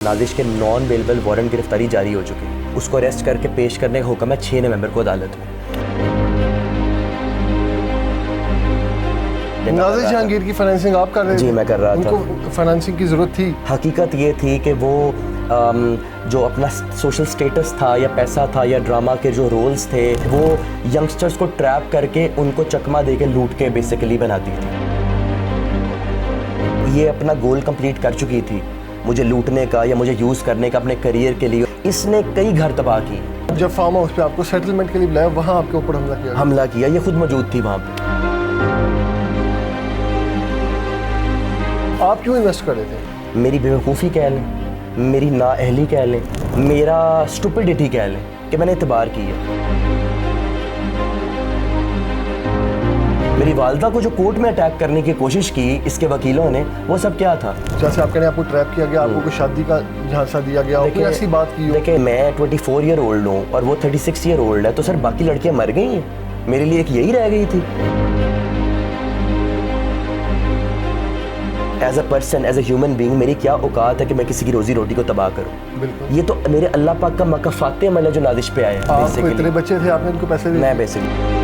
نازش کے naan bailable warrant گرفتاری جاری ہو چکی ہے. اس کو اریسٹ کر کے پیش کرنے کا حکم ہے 6 نومبر کو عدالت میں. نازش جہانگیر کی فائنینسنگ آپ کر رہے تھے؟ جی میں کر رہا تھا. ان کو فائنینسنگ کی ضرورت تھی؟ حقیقت یہ تھی کہ وہ جو اپنا سوشل سٹیٹس تھا یا پیسہ تھا یا ڈرامہ کے جو رولز تھے وہ ینگسٹرز کو ٹریپ کر کے ان کو چکما دے کے لوٹ کے بیسیکلی بناتی تھی. یہ اپنا گول کمپلیٹ کر چکی تھی مجھے لوٹنے کا یا مجھے یوز کرنے کا اپنے کریئر کے لیے. اس نے کئی گھر تباہ کیے. جب فارم ہاؤس پہ آپ کو سیٹلمنٹ کے لیے بلایا وہاں آپ کے اوپر حملہ کیا؟ یہ خود موجود تھی وہاں پہ. آپ کیوں انویسٹ کر رہے تھے؟ میری بیوقوفی کہہ لیں, میری نااہلی کہہ لیں, میرا اسٹوپڈیٹی کہہ لیں کہ میں نے اعتبار کی ہے. میری والدہ کو جو کورٹ میں اٹیک کرنے کی کوشش کی اس کے وکیلوں نے, وہ سب کیا تھا؟ جیسے آپ کہنے آپ کو ٹریپ کیا گیا, آپ کو کوئی شادی کا جھانسا دیا گیا, کوئی ایسی بات کی ہو؟ دیکھیں میں 24 ایئر اولڈ ہوں اور وہ 36 ایئر اولڈ ہے, تو سر باقی لڑکیاں مر گئی ہیں, میرے لیے ایک یہی رہ گئی تھی. As a person, as a human being میری کیا اوقات ہے کہ میں کسی کی روزی روٹی کو تباہ کروں؟ بالکل. یہ تو میرے اللہ پاک کا مکافات عمل ہے جو نازش پہ آیا ہے. آپ کو اتنے بچے تھے, آپ نے ان کو پیسے دیے؟ میں بیسکلی.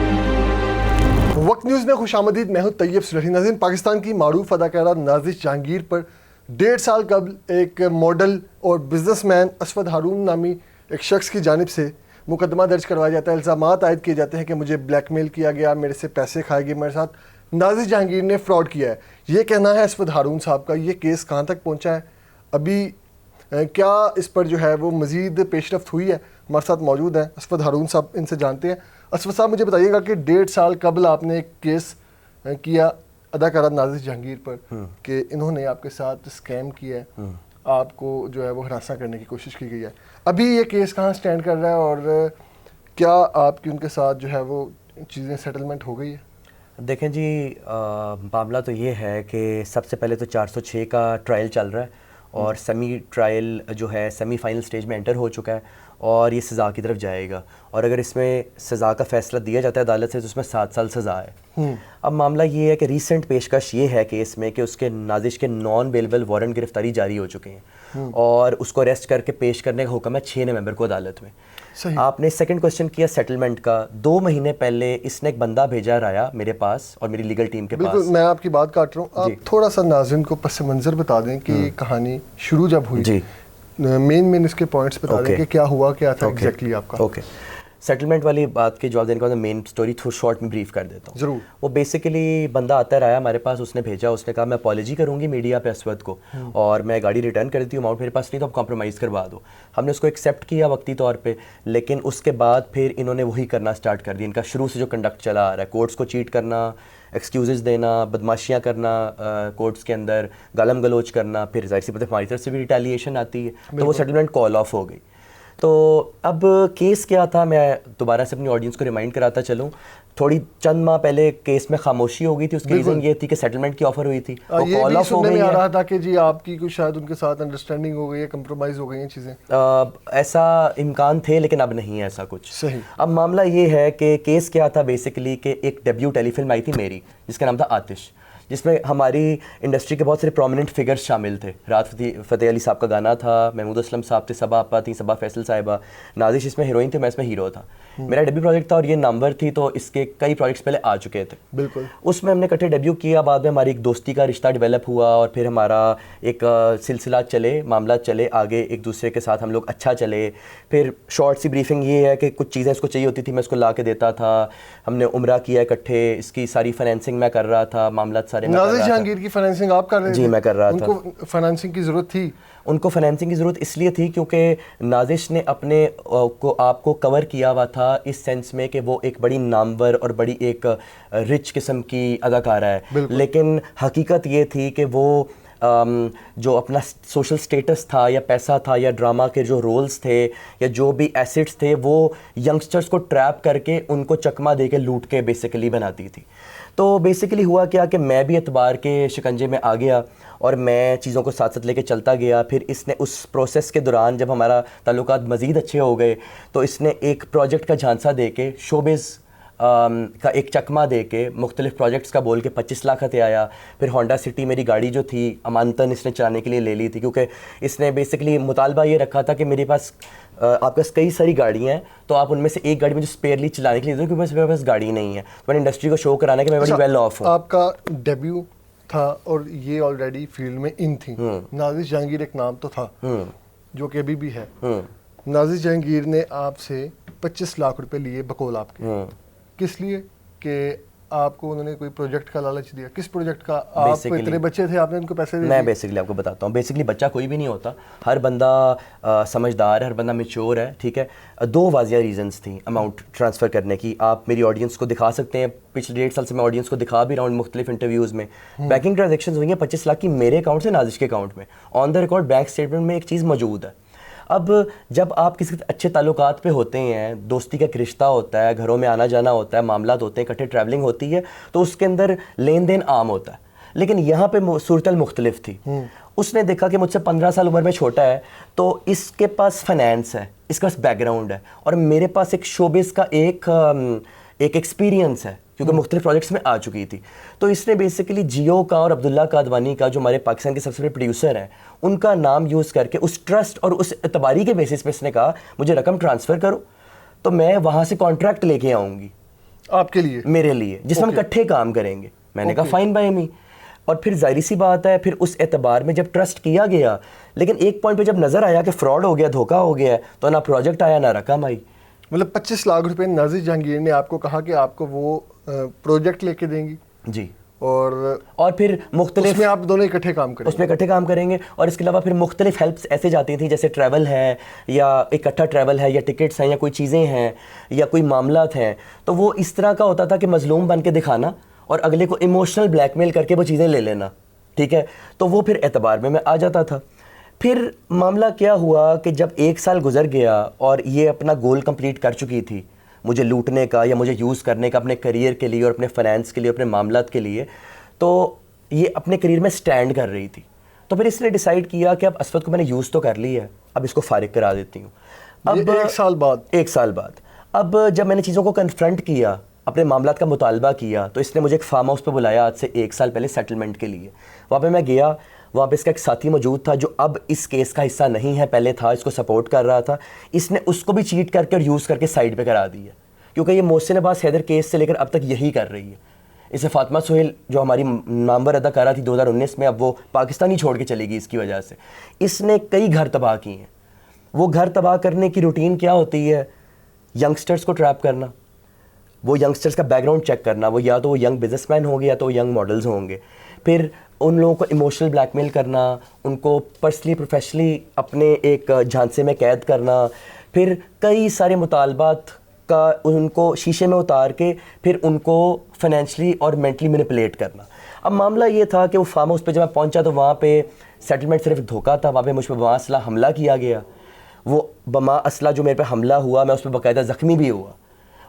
وقت نیوز میں خوش آمدید. میں ہوں طیب سلیحی. ناظرین, پاکستان کی معروف اداکارہ نازش جہانگیر پر 1.5 سال قبل ایک ماڈل اور بزنس مین اسود ہارون نامی ایک شخص کی جانب سے مقدمہ درج کروایا جاتا ہے. الزامات عائد کیے جاتے ہیں کہ مجھے بلیک میل کیا گیا, میرے سے پیسے کھائے گئے, میرے ساتھ نازش جہانگیر نے فراڈ کیا ہے. یہ کہنا ہے اسود ہارون صاحب کا. یہ کیس کہاں تک پہنچا ہے, ابھی کیا اس پر جو ہے وہ مزید پیش رفت ہوئی ہے؟ ہمارے ساتھ موجود ہیں اسود ہارون صاحب, ان سے جانتے ہیں. اسود صاحب مجھے بتائیے گا کہ 1.5 سال قبل آپ نے ایک کیس کیا اداکارہ نازش جہانگیر پر کہ انہوں نے آپ کے ساتھ اسکیم کیا ہے, آپ کو جو ہے وہ ہراساں کرنے کی کوشش کی گئی ہے. ابھی یہ کیس کہاں سٹینڈ کر رہا ہے اور کیا آپ کی ان کے ساتھ جو ہے وہ چیزیں سیٹلمنٹ ہو گئی ہے؟ دیکھیں جی, معاملہ تو یہ ہے کہ سب سے پہلے تو 406 کا ٹرائل چل رہا ہے اور سیمی ٹرائل جو ہے سیمی فائنل سٹیج میں انٹر ہو چکا ہے اور یہ سزا کی طرف جائے گا. اور اگر اس میں سزا کا فیصلہ دیا جاتا ہے عدالت سے تو اس میں 7 سال سزا ہے. اب معاملہ یہ ہے کہ ریسنٹ پیشکش یہ ہے کیس میں کہ اس کے نازش کے نان بیلیبل وارنٹ گرفتاری جاری ہو چکے ہیں اور اس کو اریسٹ کر کے پیش کرنے کا حکم ہے 6 نومبر کو عدالت میں. آپ نے سیکنڈ کوشچن کیا سیٹلمنٹ کا. 2 مہینے پہلے اس نے ایک بندہ بھیجا رایا میرے پاس اور میری لیگل ٹیم کے پاس. بالکل, میں آپ کی بات کاٹ رہا ہوں. آپ تھوڑا سا ناظرین کو پس منظر بتا دیں کہ یہ کہانی شروع جب ہوئی, جی مین اس کے پوائنٹس بتا دیں کہ کیا ہوا, کیا تھا ایگزیکٹلی آپ کا. اوکے, سیٹلمنٹ والی بات کے جواب دینے کے بعد مین اسٹوری تھوڑا شارٹ میں بریف کر دیتا ہوں. ضرور. وہ بیسیکلی بندہ آتا رہا ہمارے پاس, اس نے بھیجا, اس نے کہا میں اپالوجی کروں گی میڈیا پہ اسود کو اور میں گاڑی ریٹرن کر دیتی ہوں, اماؤنٹ میرے پاس نہیں تو آپ کمپرومائز کروا دو. ہم نے اس کو ایکسیپٹ کیا وقتی طور پہ, لیکن اس کے بعد پھر انہوں نے وہی کرنا سٹارٹ کر دیا. ان کا شروع سے جو کنڈکٹ چلا آ رہا ہے, کورٹس کو چیٹ کرنا, ایکسکیوزز دینا, بدماشیاں کرنا کورٹس کے اندر, گالم گلوچ کرنا, پھر ظاہر سی بات ہے ہماری طرف سے بھی ریٹیلیشن آتی ہے, تو وہ سیٹلمنٹ کال آف ہو گئی. تو اب کیس کیا تھا, میں دوبارہ سے اپنی آڈینس کو ریمائنڈ کراتا چلوں. تھوڑی چند ماہ پہلے کیس میں خاموشی ہو گئی تھی, اس کی ریزن یہ تھی کہ سیٹلمنٹ کی آفر ہوئی تھی, وہ کال آف ہو گئی ہے. آ رہا تھا کہ جی آپ کی کوئی شاید ان کے ساتھ انڈرسٹینڈنگ ہو گئی ہے, کمپرومائز ہو گئی ہیں چیزیں. ایسا امکان تھے لیکن اب نہیں ہے ایسا کچھ. صحیح. اب معاملہ یہ ہے کہ کیس کیا تھا بیسیکلی کہ ایک ڈیبیو ٹیلی فلم آئی تھی میری جس کا نام تھا آتش, جس میں ہماری انڈسٹری کے بہت سارے پرومیننٹ فگرز شامل تھے. رات فتح علی صاحب کا گانا تھا, محمود اسلم صاحب تھے, صبا آپا تھیں, صبا فیصل صاحبہ, نازش اس میں ہیروئن تھی, میں اس میں ہیرو تھا. میرا ڈیبیو پروجیکٹ تھا اور یہ نمبر تھی, تو اس کے کئی پروجیکٹس پہلے آ چکے تھے. بالکل. اس میں ہم نے اکٹھے ڈیبیو کیا, بعد میں ہماری ایک دوستی کا رشتہ ڈیولپ ہوا اور پھر ہمارا ایک سلسلہ چلے, معاملات چلے آگے, ایک دوسرے کے ساتھ ہم لوگ اچھا چلے. پھر شارٹ سی بریفنگ یہ ہے کہ کچھ چیزیں اس کو چاہیے ہوتی تھی, میں اس کو لا کے دیتا تھا. ہم نے عمرہ کیا اکٹھے, اس کی ساری فائنینسنگ میں کر رہا تھا, معاملات سارے نازش جہانگیر کی فائنینسنگ آپ کر رہے تھے؟ جی میں کر رہا تھا. ان کو فائنینسنگ کی ضرورت تھی؟ ان کو فائنینسنگ کی ضرورت اس لیے تھی کیونکہ نازش نے اپنے آپ کو کور کیا ہوا تھا اس سینس میں کہ وہ ایک بڑی نامور اور بڑی ایک رچ قسم کی اداکارہ ہے, لیکن حقیقت یہ تھی کہ وہ جو اپنا سوشل سٹیٹس تھا یا پیسہ تھا یا ڈرامہ کے جو رولز تھے یا جو بھی ایسٹس تھے وہ ینگسٹرز کو ٹریپ کر کے ان کو چکما دے کے لوٹ کے بیسیکلی بناتی تھی. تو بیسیکلی ہوا کیا کہ میں بھی اعتبار کے شکنجے میں آ گیا اور میں چیزوں کو ساتھ ساتھ لے کے چلتا گیا. پھر اس نے اس پروسیس کے دوران جب ہمارا تعلقات مزید اچھے ہو گئے تو اس نے ایک پروجیکٹ کا جھانسا دے کے شوبز کا ایک چکمہ دے کے مختلف پروجیکٹس کا بول کے 25 لاکھ تے آیا. پھر ہونڈا سٹی میری گاڑی جو تھی امانتاً اس نے چلانے کے لیے لے لی تھی, کیونکہ اس نے بیسکلی مطالبہ یہ رکھا تھا کہ میرے پاس آپ کے پاس کئی ساری گاڑیاں ہیں تو آپ ان میں سے ایک گاڑی مجھے اسپیئرلی چلانے کے لیے دو, کیونکہ میرے پاس گاڑی نہیں ہے. تو میں نے انڈسٹری کو شو کرانا کہ میں بڑی ویل آف ہوں. آپ کا ڈیبیو تھا اور یہ آلریڈی فیلڈ میں ان تھی. نازش جہانگیر ایک نام تو تھا جو کہ ابھی بھی ہے. نازش جہانگیر نے آپ سے 25 لاکھ روپے لیے بقول آپ کے, کس لیے؟ کہ آپ کو انہوں نے کوئی پروجیکٹ کا لالچ دیا. کس پروجیکٹ کا؟ آپ اتنے بچے تھے, آپ نے ان کو پیسے دے؟ میں بیسکلی آپ کو بتاتا ہوں, بیسکلی بچہ کوئی بھی نہیں ہوتا, ہر بندہ سمجھدار ہے, ہر بندہ میچور ہے, ٹھیک ہے. 2 واضح ریزنس تھیں اماؤنٹ ٹرانسفر کرنے کی. آپ میری آڈینس کو دکھا سکتے ہیں, پچھلے 1.5 سال سے میں آڈینس کو دکھا بھی رہا ہوں مختلف انٹرویوز میں. بینکنگ ٹرانزیکشنز ہوئی ہیں 25 لاکھ کی میرے اکاؤنٹ سے نازش کے اکاؤنٹ میں. آن دا ریکارڈ بینک اسٹیٹمنٹ میں ایک چیز موجود ہے. اب جب آپ کسی اچھے تعلقات پہ ہوتے ہیں, دوستی کا ایک رشتہ ہوتا ہے, گھروں میں آنا جانا ہوتا ہے, معاملات ہوتے ہیں, اکٹھے ٹریولنگ ہوتی ہے, تو اس کے اندر لین دین عام ہوتا ہے. لیکن یہاں پہ صورتحال مختلف تھی. اس نے دیکھا کہ مجھ سے 15 سال عمر میں چھوٹا ہے, تو اس کے پاس فائنینس ہے, اس کا بیک گراؤنڈ ہے, اور میرے پاس ایک شوبز کا ایک ایکسپیرینس ہے کیونکہ مختلف پروجیکٹس میں آ چکی تھی. تو اس نے بیسیکلی جیو کا اور عبداللہ قادوانی کا, جو ہمارے پاکستان کے سب سے بڑے پروڈیوسر ہیں, ان کا نام یوز کر کے اس ٹرسٹ اور اس اعتباری کے بیسس پہ اس نے کہا مجھے رقم ٹرانسفر کرو تو میں وہاں سے کانٹریکٹ لے کے آؤں گی آپ کے لیے, میرے لیے, جس میں ہم اکٹھے کام کریں گے. میں نے کہا فائن بائی می. اور پھر ظاہری سی بات ہے, پھر اس اعتبار میں جب ٹرسٹ کیا گیا, لیکن ایک پوائنٹ پہ جب نظر آیا کہ فراڈ ہو گیا, دھوکہ ہو گیا, تو نہ پروجیکٹ آیا نہ رقم آئی. مطلب 25 لاکھ روپے نازش جہانگیر نے آپ کو کہا کہ آپ کو وہ پروجیکٹ لے کے دیں گی جی, اور پھر مختلف اس میں آپ دونوں اکٹھے کام کریں, اس میں اکٹھے کام کریں گے. اور اس کے علاوہ پھر مختلف ہیلپس ایسے جاتی تھیں, جیسے ٹریول ہے یا اکٹھا ٹریول ہے یا ٹکٹس ہیں یا کوئی چیزیں ہیں یا کوئی معاملات ہیں, تو وہ اس طرح کا ہوتا تھا کہ مظلوم بن کے دکھانا اور اگلے کو ایموشنل بلیک میل کر کے وہ چیزیں لے لینا, ٹھیک ہے. تو وہ پھر اعتبار میں آ جاتا تھا. پھر معاملہ کیا ہوا کہ جب 1 سال گزر گیا اور یہ اپنا گول کمپلیٹ کر چکی تھی, مجھے لوٹنے کا یا مجھے یوز کرنے کا اپنے کریئر کے لیے اور اپنے فائنینس کے لیے, اپنے معاملات کے لیے, تو یہ اپنے کریئر میں سٹینڈ کر رہی تھی. تو پھر اس نے ڈیسائیڈ کیا کہ اب اسود کو میں نے یوز تو کر لی ہے, اب اس کو فارغ کرا دیتی ہوں. اب 1 سال بعد 1 سال بعد اب جب میں نے چیزوں کو کنفرنٹ کیا, اپنے معاملات کا مطالبہ کیا, تو اس نے مجھے ایک فارم ہاؤس پہ بلایا آج سے 1 سال پہلے سیٹلمنٹ کے لیے. وہاں پہ میں گیا, وہاں پہ اس کا ایک ساتھی موجود تھا جو اب اس کیس کا حصہ نہیں ہے, پہلے تھا, اس کو سپورٹ کر رہا تھا. اس نے اس کو بھی چیٹ کر کے اور یوز کر کے سائڈ پہ کرا دی ہے, کیونکہ یہ محسن عباس حیدر کیس سے لے کر اب تک یہی کر رہی ہے. اسے فاطمہ سہیل جو ہماری نامور اداکارہ تھی 2019 میں, اب وہ پاکستان ہی چھوڑ کے چلے گی اس کی وجہ سے. اس نے کئی گھر تباہ کیے ہیں. وہ گھر تباہ کرنے کی روٹین کیا ہوتی ہے؟ ینگسٹرز کو ٹریپ کرنا, وہ ینگسٹرز کا بیک گراؤنڈ چیک کرنا, وہ یا تو وہ ینگ بزنس مین ہوں گے یا تو وہ ینگ ماڈلز ہوں گے. پھر ان لوگوں کو ایموشنل بلیک میل کرنا, ان کو پرسنلی پروفیشنلی اپنے ایک جھانسے میں قید کرنا, پھر کئی سارے مطالبات کا ان کو شیشے میں اتار کے پھر ان کو فائنینشلی اور مینٹلی مینیپولیٹ کرنا. اب معاملہ یہ تھا کہ وہ فارم ہاؤس پہ جب میں پہنچا تو وہاں پہ سیٹلمنٹ صرف دھوکہ تھا. وہاں پہ مجھ پہ بما اسلحہ حملہ کیا گیا. وہ بما اسلحہ جو میرے پہ حملہ ہوا, میں اس پہ باقاعدہ زخمی بھی ہوا.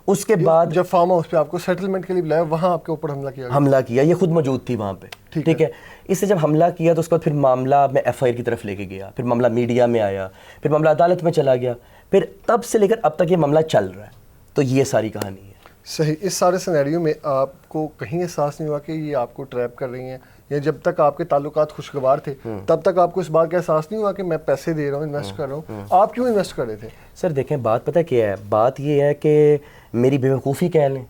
اس کے بعد جب فارم ہاؤس پہ آپ کو سیٹلمنٹ کے لیے بلایا, وہاں آپ کے اوپر حملہ کیا, یہ خود موجود تھی وہاں پہ, ٹھیک ہے. اس سے جب حملہ کیا تو اس کے بعد پھر معاملہ میں ایف آئی آر کی طرف لے کے گیا, پھر معاملہ میڈیا میں آیا, پھر معاملہ عدالت میں چلا گیا, پھر تب سے لے کر اب تک یہ معاملہ چل رہا ہے. تو یہ ساری کہانی ہے. صحیح. اس سارے سینیریو میں آپ کو کہیں احساس نہیں ہوا کہ یہ آپ کو ٹریپ کر رہی ہیں, یا جب تک آپ کے تعلقات خوشگوار تھے تب تک آپ کو اس بات کا احساس نہیں ہوا کہ میں پیسے دے رہا ہوں, انویسٹ کر رہا ہوں؟ آپ کیوں انویسٹ کر رہے تھے؟ سر دیکھیں, بات پتہ کیا ہے, بات یہ ہے کہ میری بیوقوفی کہہ لیں,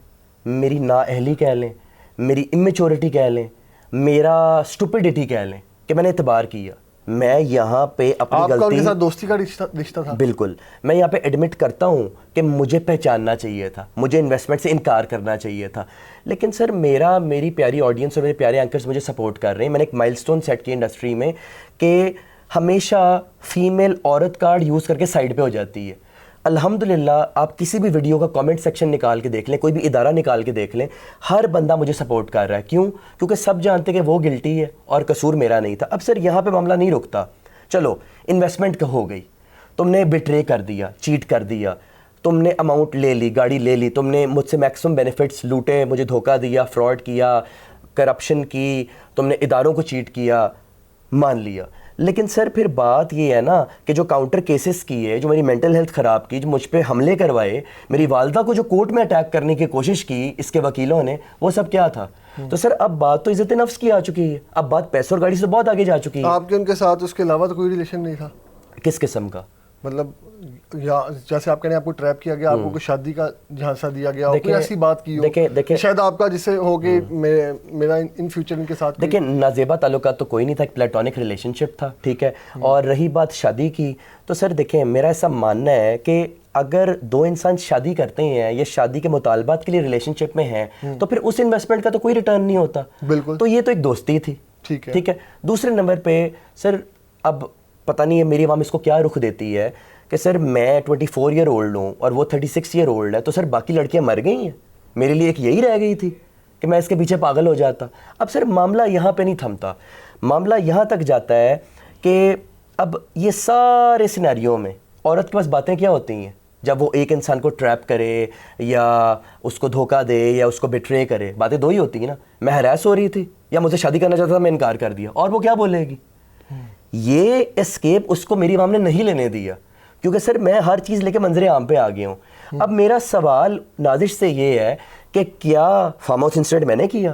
میری نااہلی کہہ لیں, میری امیچورٹی کہہ لیں, میرا اسٹوپڈیٹی کہہ لیں کہ میں نے اعتبار کیا. میں یہاں پہ اپنی غلطی, آپ کا ان کے ساتھ دوستی کا رشتہ تھا. بالکل, میں یہاں پہ ایڈمٹ کرتا ہوں کہ مجھے پہچاننا چاہیے تھا, مجھے انویسٹمنٹ سے انکار کرنا چاہیے تھا. لیکن سر میری پیاری آڈینس اور میرے پیارے اینکرز مجھے سپورٹ کر رہے ہیں. میں نے ایک مائل سٹون سیٹ کی انڈسٹری میں کہ ہمیشہ فیمیل عورت کارڈ یوز کر کے سائڈ پہ ہو جاتی ہے. الحمدللہ آپ کسی بھی ویڈیو کا کامنٹ سیکشن نکال کے دیکھ لیں, کوئی بھی ادارہ نکال کے دیکھ لیں, ہر بندہ مجھے سپورٹ کر رہا ہے. کیوں؟ کیونکہ سب جانتے کہ وہ گلٹی ہے اور قصور میرا نہیں تھا. اب سر یہاں پہ معاملہ نہیں رکتا. چلو انویسٹمنٹ کا ہو گئی, تم نے بٹرے کر دیا, چیٹ کر دیا, تم نے اماؤنٹ لے لی, گاڑی لے لی, تم نے مجھ سے میکسیمم بینیفٹس لوٹے, مجھے دھوکہ دیا, فراڈ کیا, کرپشن کی, تم نے اداروں کو چیٹ کیا, مان لیا. لیکن سر پھر بات یہ ہے نا کہ جو کاؤنٹر کیسز کیے, جو میری مینٹل ہیلتھ خراب کی, جو مجھ پہ حملے کروائے, میری والدہ کو جو کورٹ میں اٹیک کرنے کی کوشش کی اس کے وکیلوں نے, وہ سب کیا تھا؟ تو سر اب بات تو عزت نفس کی آ چکی ہے, اب بات پیسوں اور گاڑی سے بہت آگے جا چکی ہے. آپ کے ان کے ساتھ اس کے علاوہ تو کوئی ریلیشن نہیں تھا؟ کس قسم کا؟ مطلب یا جیسے آپ کہنے آپ کو ٹریپ کیا گیا, آپ کو کوئی شادی کا جھانسا دیا گیا, کوئی ایسی بات کی ہو شاید آپ کا جس سے ہو کہ میرا ان فیوچر ان کے ساتھ؟ دیکھیں نازیبہ تعلقات تو کوئی نہیں تھا, ایک پلیٹونک ریلیشن شپ تھا, ٹھیک ہے. اور رہی بات شادی کی, تو سر دیکھیں میرا ایسا ماننا ہے کہ اگر دو انسان شادی کرتے ہیں یا شادی کے مطالبات کے لیے ریلیشن شپ میں ہیں تو پھر اس انویسٹمنٹ کا تو کوئی ریٹرن نہیں ہوتا. بالکل. تو یہ تو ایک دوستی تھی, ٹھیک ہے. دوسرے نمبر پہ سر اب پتہ نہیں ہے میری عوام اس کو کیا رخ دیتی ہے کہ سر میں 24 ایئر اولڈ ہوں اور وہ 36 ایئر اولڈ ہے, تو سر باقی لڑکیاں مر گئی ہیں, میرے لیے ایک یہی رہ گئی تھی کہ میں اس کے پیچھے پاگل ہو جاتا. اب سر معاملہ یہاں پہ نہیں تھمتا, معاملہ یہاں تک جاتا ہے کہ اب یہ سارے سینیریو میں عورت کے پاس باتیں کیا ہوتی ہیں جب وہ ایک انسان کو ٹریپ کرے یا اس کو دھوکہ دے یا اس کو بٹرے کرے؟ باتیں دو ہی ہوتی ہیں نا, میں ہراس ہو رہی تھی یا مجھے شادی کرنا چاہتا تھا میں انکار کر دیا, اور وہ کیا بولے گی؟ یہ اسکیپ اس کو میری عوام نے نہیں لینے دیا, کیونکہ سر میں ہر چیز لے کے منظر عام پہ آ گیا ہوں. اب میرا سوال نازش سے یہ ہے کہ کیا فارم ہاؤس انسیڈنٹ میں نے کیا؟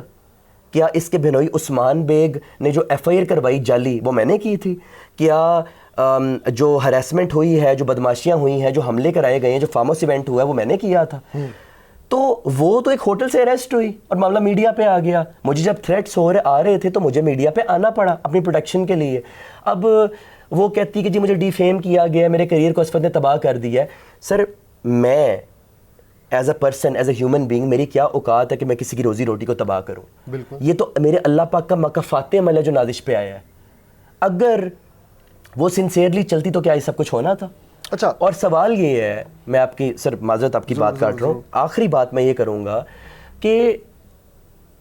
کیا اس کے بہنوئی عثمان بیگ نے جو ایف آئی آر کروائی جعلی وہ میں نے کی تھی؟ کیا جو ہراسمنٹ ہوئی ہے, جو بدماشیاں ہوئی ہیں, جو حملے کرائے گئے ہیں, جو فارم ہاؤس ایونٹ ہوا ہے وہ میں نے کیا تھا؟ تو وہ تو ایک ہوٹل سے اریسٹ ہوئی اور معاملہ میڈیا پہ آ گیا. مجھے جب تھریٹس آ رہے تھے تو مجھے میڈیا پہ آنا پڑا اپنی پروٹیکشن کے لیے. اب وہ کہتی کہ جی مجھے ڈیفیم کیا گیا, میرے کریئر کو اسفت نے تباہ کر دیا ہے. سر میں as a person, as a human being, میری کیا اوقات ہے کہ میں کسی کی روزی روٹی کو تباہ کروں؟ بالکل. یہ تو میرے اللہ پاک کا مکافات عمل ہے جو نازش پہ آیا ہے. اگر وہ سنسیئرلی چلتی تو کیا یہ سب کچھ ہونا تھا؟ اچھا. اور سوال یہ ہے, میں آپ کی سر معذرت آپ کی بات کاٹ رہا ہوں, آخری بات میں یہ کروں گا کہ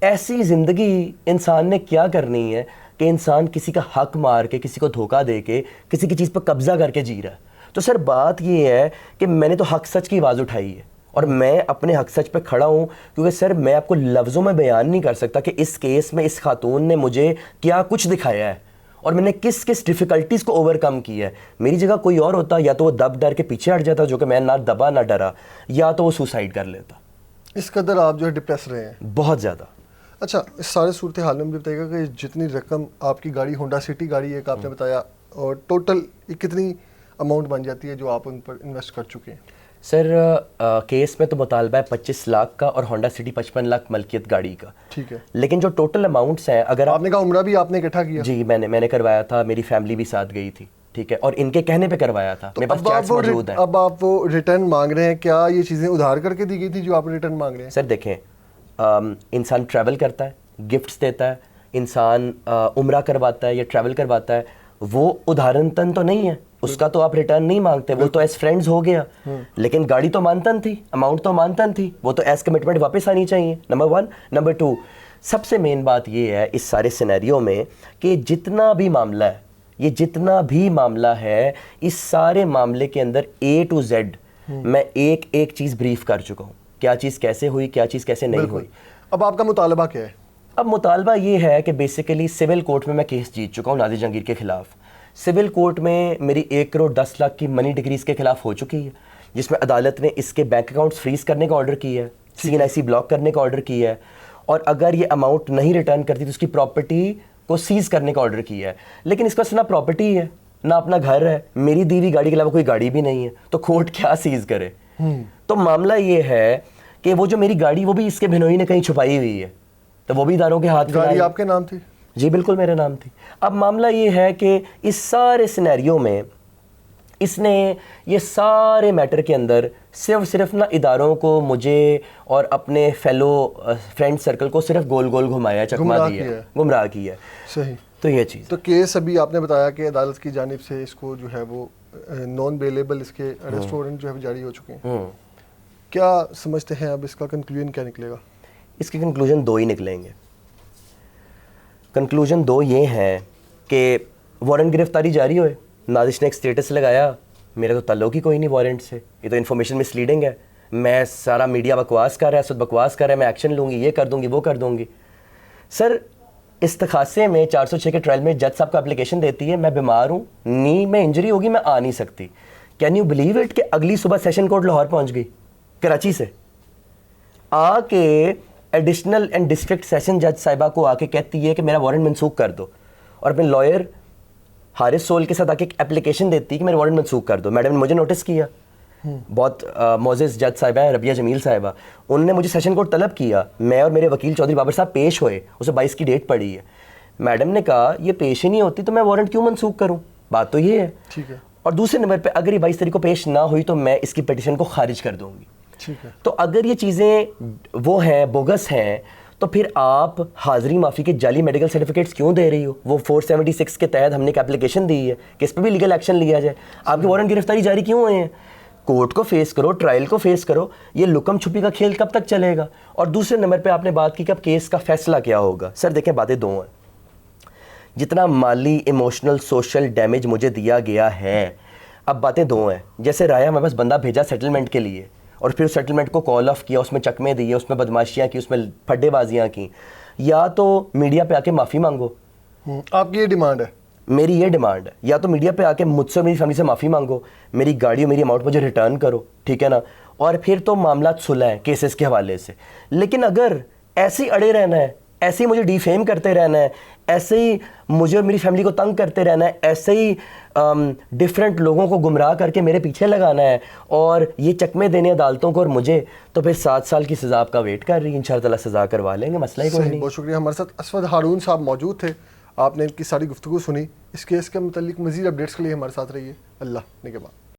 ایسی زندگی انسان نے کیا کرنی ہے کہ انسان کسی کا حق مار کے, کسی کو دھوکہ دے کے, کسی کی چیز پر قبضہ کر کے جی رہا ہے. تو سر بات یہ ہے کہ میں نے تو حق سچ کی آواز اٹھائی ہے اور میں اپنے حق سچ پہ کھڑا ہوں, کیونکہ سر میں آپ کو لفظوں میں بیان نہیں کر سکتا کہ اس کیس میں اس خاتون نے مجھے کیا کچھ دکھایا ہے اور میں نے کس کس ڈیفیکلٹیز کو اوور کم کیا ہے. میری جگہ کوئی اور ہوتا یا تو وہ دب ڈر کے پیچھے ہٹ جاتا, جو کہ میں نہ دبا نہ ڈرا, یا تو وہ سوسائڈ کر لیتا. اس قدر آپ جو ہے ڈپریس رہے ہیں؟ بہت زیادہ. اچھا, اس سارے صورتحال میں مجھے بتائیے گا کہ جتنی رقم آپ کی گاڑی ہونڈا سٹی گاڑی ایک آپ نے بتایا, اور ٹوٹل کتنی اماؤنٹ بن جاتی ہے جو آپ ان پر انویسٹ کر چکے ہیں؟ سر کیس میں تو مطالبہ ہے 25 لاکھ کا اور ہونڈا سٹی 55 لاکھ ملکیت گاڑی کا. ٹھیک ہے. لیکن جو ٹوٹل اماؤنٹس ہیں, اگر آپ نے کہا عمرہ بھی آپ نے اکٹھا کیا؟ جی میں نے کروایا تھا, میری فیملی بھی ساتھ گئی تھی, ٹھیک ہے, اور ان کے کہنے پہ کروایا تھا. میرے پاس چیٹس موجود ہیں. اب آپ وہ ریٹرن مانگ رہے ہیں, کیا یہ چیزیں ادھار کر کے دی گئی تھی جو آپ ریٹرن مانگ رہے ہیں؟ سر دیکھیں, انسان ٹریول کرتا ہے, گفٹس دیتا ہے, انسان عمرہ کرواتا ہے یا ٹریول کرواتا ہے, وہ ادھارنتن تو نہیں ہے, اس کا تو آپ ریٹرن نہیں مانگتے, وہ تو ایز فرینڈز ہو گیا. لیکن گاڑی تو مانتن تھی, اماؤنٹ تو مانتن تھی, وہ تو ایز کمٹمنٹ واپس آنی چاہیے, نمبر 1. نمبر 2, سب سے مین بات یہ ہے اس سارے سینیریو میں کہ جتنا بھی معاملہ ہے, یہ جتنا بھی معاملہ ہے, اس سارے معاملے کے اندر A to Z میں ایک ایک چیز بریف کر چکا ہوں, کیا چیز کیسے ہوئی, کیا چیز کیسے نہیں ہوئی. اب آپ کا مطالبہ کیا ہے؟ اب مطالبہ یہ ہے کہ بیسیکلی سول کورٹ میں کیس جیت چکا ہوں نازش جہانگیر کے خلاف. سول کورٹ میں میری 1 کروڑ 10 لاکھ کی منی ڈگریز کے خلاف ہو چکی ہے, جس میں عدالت نے اس کے بینک اکاؤنٹس فریز کرنے کا آرڈر کیا ہے, CNIC بلاک کرنے کا آرڈر کیا ہے, اور اگر یہ اماؤنٹ نہیں ریٹرن کرتی تو اس کی پراپرٹی کو سیز کرنے کا آرڈر کیا ہے. لیکن اس کا نہ پراپرٹی ہے, نہ اپنا گھر ہے, میری دی ہوئی گاڑی کے علاوہ کوئی گاڑی بھی نہیں ہے, تو کورٹ کیا سیز کرے؟ تو معاملہ یہ ہے کہ وہ جو میری گاڑی وہ بھی اس کے بہنوئی نے کہیں چھپائی ہوئی ہے, تو وہ بھی اداروں کے ہاتھ. گاڑی آپ کے نام تھی؟ جی بالکل میرے نام تھی. اب معاملہ یہ ہے کہ اس سارے سینیریو میں اس نے یہ سارے میٹر کے اندر صرف نہ اداروں کو, مجھے اور اپنے فیلو فرینڈ سرکل کو صرف گول گول گھمایا, چکما دیا, گمراہ کیا. صحیح. تو یہ چیز. تو کیس ابھی آپ نے بتایا کہ عدالت کی جانب سے اس کو جو ہے وہ نان بیلیبل اس کے اریسٹ وارنٹ جو ہے جاری ہو چکے ہیں. کیا سمجھتے ہیں اب اس کا کنکلوژن کیا نکلے گا؟ اس کے کنکلوژن 2 ہی نکلیں گے. کنکلوژن 2 یہ ہیں کہ وارنٹ گرفتاری جاری ہوئے, نازش نے ایک سٹیٹس لگایا, میرا تو تعلق ہی کوئی نہیں وارنٹ سے, یہ تو انفارمیشن مس لیڈنگ ہے, میں سارا میڈیا بکواس کر رہا ہے, سب بکواس کر رہا ہے, میں ایکشن لوں گی, یہ کر دوں گی, وہ کر دوں گی. سر استخاصے میں 406 کے ٹرائل میں جج صاحب کو اپلیکیشن دیتی ہے میں بیمار ہوں, نی میں انجری ہوگی, میں آ نہیں سکتی. کین یو بلیو اٹ کہ اگلی صبح سیشن کورٹ لاہور پہنچ گئی کراچی سے, آ کے ایڈیشنل اینڈ ڈسٹرکٹ سیشن جج صاحبہ کو آ کے کہتی ہے کہ میرا وارنٹ منسوخ کر دو, اور اپنے لائر حارث سول کے ساتھ آ کے ایک اپلیکیشن دیتی ہے کہ میرا وارنٹ منسوخ کر دو. میڈم نے مجھے نوٹس کیا, بہت معزز جج صاحبہ ہیں ربیہ جمیل صاحبہ, انہوں نے مجھے سیشن کورٹ طلب کیا, میں اور میرے وکیل چودھری بابر صاحب پیش ہوئے, اسے 22 کی ڈیٹ پڑی ہے. میڈم نے کہا یہ پیش ہی نہیں ہوتی تو میں وارنٹ کیوں منسوخ کروں, بات تو یہ ہے. ٹھیک ہے. اور دوسرے نمبر پہ اگر یہ 22 تاریخ کو پیش نہ ہوئی تو میں اس کی پٹیشن کو خارج کر دوں گی. ٹھیک ہے. تو اگر یہ چیزیں وہ ہیں بوگس ہیں تو پھر آپ حاضری معافی کے جعلی میڈیکل سرٹیفکیٹس کیوں دے رہی ہو؟ وہ 476 کے تحت ہم نے ایک اپلیکیشن دی ہے کہ اس پہ بھی لیگل ایکشن لیا جائے. آپ کے وارنٹ گرفتاری جاری کیوں ہوئے ہیں؟ کورٹ کو فیس کرو, ٹرائل کو فیس کرو. یہ لکم چھپی کا کھیل کب تک چلے گا؟ اور دوسرے نمبر پہ آپ نے بات کی کہ اب کیس کا فیصلہ کیا ہوگا. سر دیکھیں باتیں دو ہیں, جتنا مالی ایموشنل سوشل ڈیمیج مجھے دیا گیا ہے, اب باتیں دو ہیں. جیسے رایا ہمارے پاس بندہ بھیجا سیٹلمنٹ کے لیے اور پھر اس سیٹلمنٹ کو کال آف کیا, اس میں چکمے دیے, اس میں بدماشیاں کی, اس میں پھڈے بازیاں کی. یا تو میڈیا پہ آ کے معافی مانگو. آپ کی یہ ڈیمانڈ ہے؟ میری یہ ڈیمانڈ ہے. یا تو میڈیا پہ آ کے مجھ سے اور میری فیملی سے معافی مانگو, میری گاڑی اور میری اماؤنٹ مجھے ریٹرن کرو, ٹھیک ہے نا, اور پھر تو معاملات سلجھائیں کیسز کے حوالے سے. لیکن اگر ایسے ہی اڑے رہنا ہے, ایسے ہی مجھے ڈیفیم کرتے رہنا ہے, ایسے ہی مجھے اور میری فیملی کو تنگ کرتے رہنا ہے, ایسے ہی ڈفرینٹ لوگوں کو گمراہ کر کے میرے پیچھے لگانا ہے اور یہ چکمے دینے عدالتوں کو اور مجھے, تو پھر 7 سال کی سزا آپ کا ویٹ کر رہی ہے. انشاءاللہ تعالیٰ سزا کروا لیں گے, مسئلہ ہی کوئی نہیں. بہت شکریہ. ہمارے ساتھ اسود ہارون صاحب موجود تھے, آپ نے ان کی ساری گفتگو سنی. اس کیس کے متعلق مزید اپڈیٹس کے لیے ہمارے ساتھ رہیے. اللہ نگہبان.